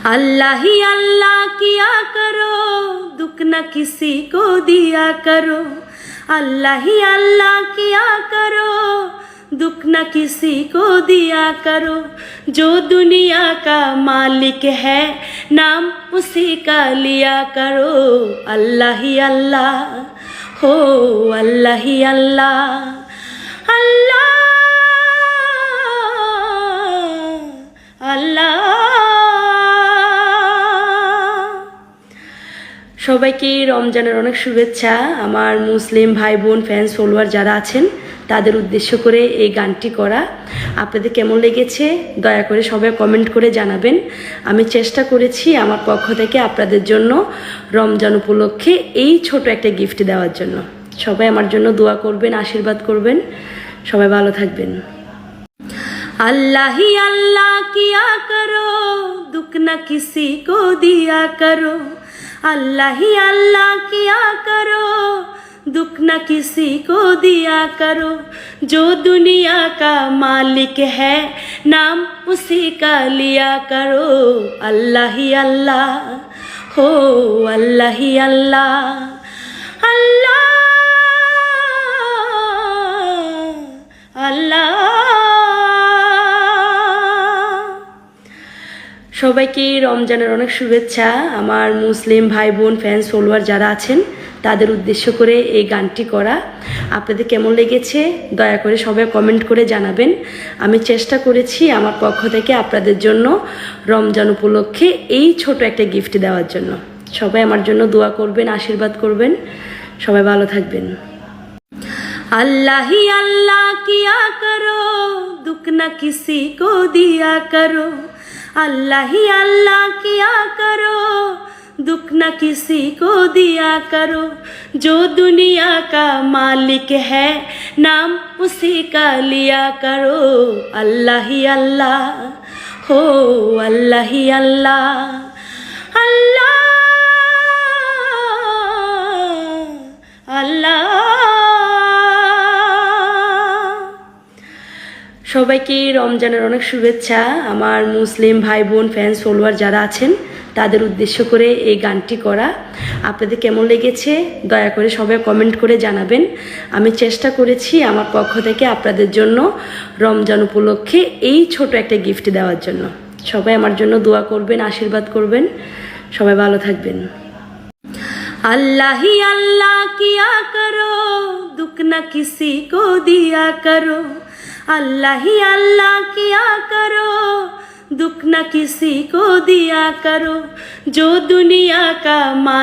अल्लाह ही अल्लाह किया करो, दुख न किसी को दिया करो। अल्लाह ही अल्लाह किया करो, दुख न किसी को दिया करो। जो दुनिया का मालिक है, नाम उसी का लिया करो। अल्लाह ही अल्लाह हो, अल्लाह ही अल्लाह, अल्लाह अल्लाह। সবাইকে রমজানের অনেক শুভেচ্ছা। আমার মুসলিম ভাই বোন ফ্যান্স ফলোয়ার যারা আছেন তাদের উদ্দেশ্য করে এই গানটি করা। আপনাদের কেমন লেগেছে দয়া করে সবাই কমেন্ট করে জানাবেন। আমি চেষ্টা করেছি আমার পক্ষ থেকে আপনাদের জন্য রমজান উপলক্ষে এই ছোট একটা গিফট দেওয়ার জন্য। সবাই আমার জন্য দোয়া করবেন, আশীর্বাদ করবেন। সবাই ভালো থাকবেন। अल्लाह ही अल्लाह किया करो, दुख न किसी को दिया करो। अल्लाह ही अल्लाह किया करो, दुख न किसी को दिया करो। जो दुनिया का मालिक है, नाम उसी का लिया करो। अल्लाह ही अल्लाह हो, अल्लाह ही अल्लाह, अल्लाह अल्लाह। সবাইকে রমজানের অনেক শুভেচ্ছা। আমার মুসলিম ভাই বোন ফ্যান্স ফলোয়ার যারা আছেন তাদের উদ্দেশ্য করে এই গানটি করা। আপনাদের কেমন লেগেছে দয়া করে সবাই কমেন্ট করে জানাবেন। আমি চেষ্টা করেছি আমার পক্ষ থেকে আপনাদের জন্য রমজান উপলক্ষে এই ছোট একটা গিফট দেওয়ার জন্য। সবাই আমার জন্য দোয়া করবেন, আশীর্বাদ করবেন। সবাই ভালো থাকবেন। अल्लाह ही अल्लाह किया करो, दुख न किसी को दिया करो। अल्लाह ही अल्लाह किया करो, दुख न किसी को दिया करो। जो दुनिया का मालिक है, नाम उसी का लिया करो। अल्लाह ही अल्लाह हो, अल्लाह ही अल्लाह, अल्लाह अल्लाह। সবাইকে রমজানের অনেক শুভেচ্ছা। আমার মুসলিম ভাই বোন ফ্যান্স ফলোয়ার যারা আছেন তাদের উদ্দেশ্য করে এই গানটি করা। আপনাদের কেমন লেগেছে দয়া করে সবাই কমেন্ট করে জানাবেন। আমি চেষ্টা করেছি আমার পক্ষ থেকে আপনাদের জন্য রমজান উপলক্ষে এই ছোট একটা গিফট দেওয়ার জন্য। সবাই আমার জন্য দোয়া করবেন, আশীর্বাদ করবেন। সবাই ভালো থাকবেন। अल्लाह ही अल्लाह किया करो, दुख न किसी को दिया करो। अल्लाह ही अल्लाह किया करो, दुख न किसी को दिया करो। जो दुनिया का मालिक